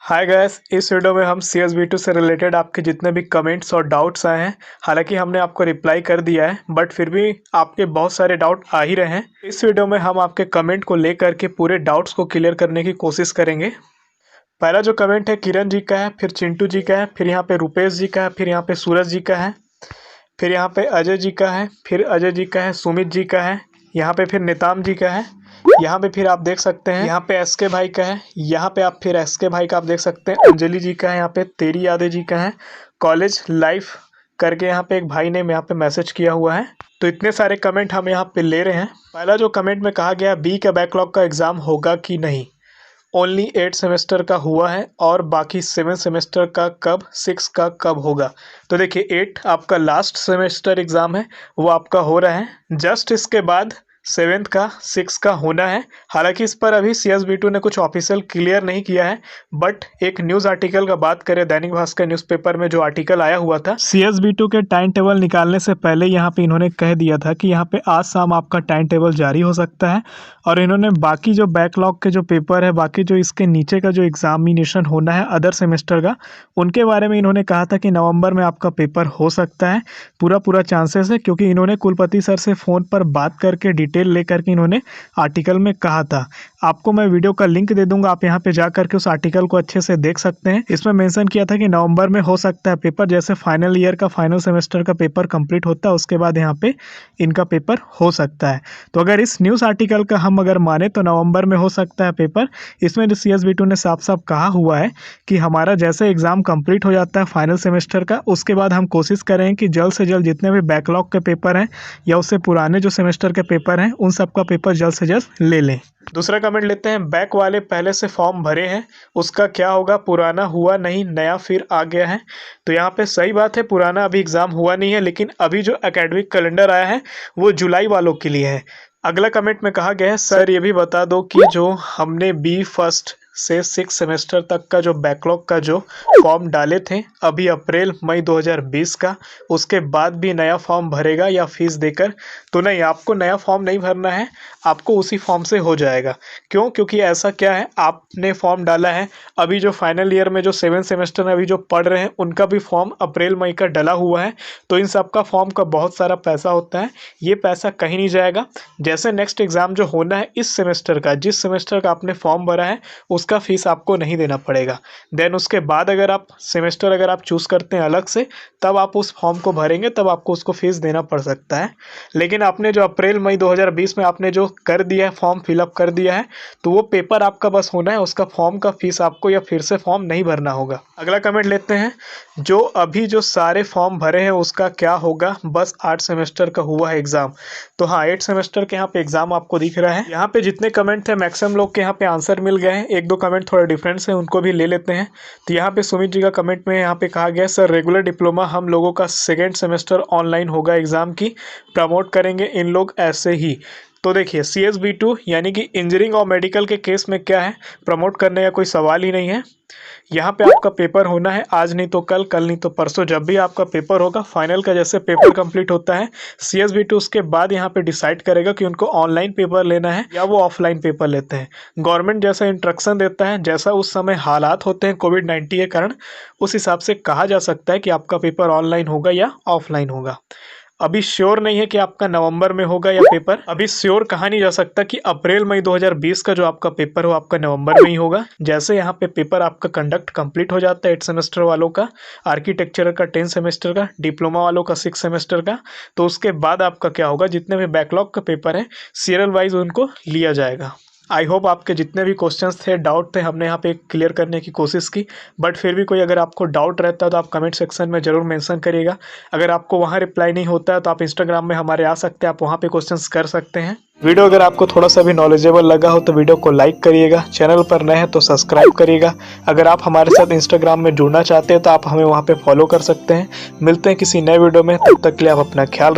Hi guys, इस video में हम CSV2 से रिलेटेड आपके जितने भी कमेंट्स और डाउट्स आए हैं, हालांकि हमने आपको रिप्लाई कर दिया है बट फिर भी आपके बहुत सारे डाउट आ ही रहे हैं। इस वीडियो में हम आपके कमेंट को लेकर के पूरे डाउट्स को क्लियर करने की कोशिश करेंगे। पहला जो कमेंट है किरण जी का है, फिर चिंटू जी का है, फिर यहाँ पे रुपेश जी का है, फिर यहाँ पे सूरज जी का है, फिर यहाँ पे अजय जी का है, फिर अजय जी का है, सुमित जी का है, यहाँ पे फिर निताम जी का है, यहाँ पे फिर आप देख सकते हैं यहाँ पे SK भाई का है, यहाँ पे आप फिर SK भाई का आप देख सकते हैं, अंजलि जी का है, यहाँ पे तेरी यादें जी का है, कॉलेज लाइफ करके यहाँ पे एक भाई ने यहाँ पे मैसेज किया हुआ है। तो इतने सारे कमेंट हम यहाँ पे ले रहे हैं। पहला जो कमेंट में कहा गया बी का बैकलॉग का एग्ज़ाम होगा कि नहीं, ओनली 8 सेमेस्टर का हुआ है और बाकी 7 सेमेस्टर का कब, 6 का कब होगा। तो देखिए 8 आपका लास्ट सेमेस्टर एग्ज़ाम है, वो आपका हो रहा है। जस्ट इसके बाद 7th का 6 का होना है। हालांकि इस पर अभी CSV2 ने कुछ ऑफिशियल क्लियर नहीं किया है, बट एक न्यूज़ आर्टिकल का बात करें, दैनिक भास्कर न्यूज़पेपर में जो आर्टिकल आया हुआ था, CSV2 के टाइम टेबल निकालने से पहले यहाँ पे इन्होंने कह दिया था कि यहाँ पे आज शाम आपका टाइम टेबल जारी हो सकता है। और इन्होंने बाकी जो बैकलॉग के जो पेपर है, बाकी जो इसके नीचे का जो एग्जामिनेशन होना है अदर सेमेस्टर का, उनके बारे में इन्होंने कहा था कि नवंबर में आपका पेपर हो सकता है। पूरा चांसेस है, क्योंकि इन्होंने कुलपति सर से फ़ोन पर बात करके डिटेल लेकर के इन्होंने आर्टिकल में कहा था। आपको मैं वीडियो का लिंक दे दूंगा, आप यहाँ पे जा करके उस आर्टिकल को अच्छे से देख सकते हैं। इसमें मेंशन किया था कि नवंबर में हो सकता है पेपर, जैसे फाइनल ईयर का फाइनल सेमेस्टर का पेपर कंप्लीट होता है उसके बाद यहाँ पे इनका पेपर हो सकता है। तो अगर इस न्यूज़ आर्टिकल का हम अगर माने तो नवंबर में हो सकता है पेपर। इसमें जो CSV2 ने साफ साफ कहा हुआ है कि हमारा जैसे एग्ज़ाम कंप्लीट हो जाता है फाइनल सेमेस्टर का, उसके बाद हम कोशिश करें कि जल्द से जल्द जितने भी बैकलॉग के पेपर हैं या उससे पुराने जो सेमेस्टर के पेपर हैं उन सब का पेपर जल्द से जल्द ले लें। दूसरा कमेंट लेते हैं, बैक वाले पहले से फॉर्म भरे हैं, उसका क्या होगा, पुराना हुआ नहीं, नया फिर आ गया है। तो यहाँ पे सही बात है, पुराना अभी एग्ज़ाम हुआ नहीं है, लेकिन अभी जो एकेडमिक कैलेंडर आया है वो जुलाई वालों के लिए है। अगला कमेंट में कहा गया है, सर ये भी बता दो कि जो हमने B फर्स्ट से 6 सेमेस्टर तक का जो बैकलॉग का जो फॉर्म डाले थे अभी अप्रैल मई 2020 का, उसके बाद भी नया फॉर्म भरेगा या फीस देकर? तो नहीं, आपको नया फॉर्म नहीं भरना है, आपको उसी फॉर्म से हो जाएगा। क्यों? क्योंकि ऐसा क्या है, आपने फॉर्म डाला है, अभी जो फाइनल ईयर में जो 7 सेमेस्टर में अभी जो पढ़ रहे हैं उनका भी फॉर्म अप्रैल मई का डला हुआ है। तो इन सब का फॉर्म का बहुत सारा पैसा होता है, ये पैसा कहीं नहीं जाएगा। जैसे नेक्स्ट एग्ज़ाम जो होना है इस सेमेस्टर का, जिस सेमेस्टर का आपने फॉर्म भरा है उसका फीस आपको नहीं देना पड़ेगा। देन उसके बाद अगर आप सेमेस्टर अगर आप चूज़ करते हैं अलग से, तब आप उस फॉर्म को भरेंगे, तब आपको उसको फीस देना पड़ सकता है। लेकिन आपने जो अप्रैल मई 2020 में आपने जो कर दिया है, फॉर्म फिलअप कर दिया है, तो वो पेपर आपका बस होना है, उसका फॉर्म का फीस आपको या फिर से फॉर्म नहीं भरना होगा। अगला कमेंट लेते हैं, जो अभी जो सारे फॉर्म भरे हैं उसका क्या होगा, बस 8 सेमेस्टर का हुआ है एग्ज़ाम। तो हाँ, 8 सेमेस्टर के यहाँ पे एग्ज़ाम आपको दिख रहा है। यहाँ पे जितने कमेंट थे मैक्सिमम लोग के यहाँ पे आंसर मिल गए हैं, एक दो कमेंट थोड़ा डिफरेंस है, उनको भी ले लेते हैं। तो यहाँ पे सुमित जी का कमेंट में यहाँ पे कहा गया, सर रेगुलर डिप्लोमा हम लोगों का 2nd सेमेस्टर ऑनलाइन होगा, एग्ज़ाम की प्रमोट करेंगे इन लोग ऐसे ही। तो देखिए CSV2 यानी कि इंजीनियरिंग और मेडिकल के केस में क्या है, प्रमोट करने का कोई सवाल ही नहीं है। यहाँ पे आपका पेपर होना है, आज नहीं तो कल, कल नहीं तो परसों, जब भी आपका पेपर होगा फाइनल का, जैसे पेपर कंप्लीट होता है CSV2 उसके बाद यहाँ पे डिसाइड करेगा कि उनको ऑनलाइन पेपर लेना है या वो ऑफलाइन पेपर लेते हैं। गवर्नमेंट जैसा इंस्ट्रक्शन देता है, जैसा उस समय हालात होते हैं कोविड-19 के कारण, उस हिसाब से कहा जा सकता है कि आपका पेपर ऑनलाइन होगा या ऑफलाइन होगा। अभी श्योर नहीं है कि आपका नवंबर में होगा या पेपर, अभी श्योर कहा नहीं जा सकता कि अप्रैल मई 2020 का जो आपका पेपर हो आपका नवंबर में ही होगा। जैसे यहाँ पे पेपर आपका कंडक्ट कंप्लीट हो जाता है 8 सेमेस्टर वालों का, आर्किटेक्चर का 10 सेमेस्टर का, डिप्लोमा वालों का 6 सेमेस्टर का, तो उसके बाद आपका क्या होगा, जितने भी बैकलॉग का पेपर है सीरियल वाइज उनको लिया जाएगा। आई होप आपके जितने भी क्वेश्चंस थे, डाउट थे, हमने यहाँ पे क्लियर करने की कोशिश की। बट फिर भी कोई अगर आपको डाउट रहता है तो आप कमेंट सेक्शन में ज़रूर मेंशन करिएगा। अगर आपको वहाँ रिप्लाई नहीं होता है तो आप इंस्टाग्राम में हमारे आ सकते हैं, आप वहाँ पे क्वेश्चंस कर सकते हैं। वीडियो अगर आपको थोड़ा सा भी नॉलेजेबल लगा हो तो वीडियो को लाइक करिएगा, चैनल पर नए हैं तो सब्सक्राइब करिएगा। अगर आप हमारे साथ इंस्टाग्राम में जुड़ना चाहते हैं तो आप हमें वहाँ पर फॉलो कर सकते हैं। मिलते हैं किसी नए वीडियो में, तब तक के लिए आप अपना ख्याल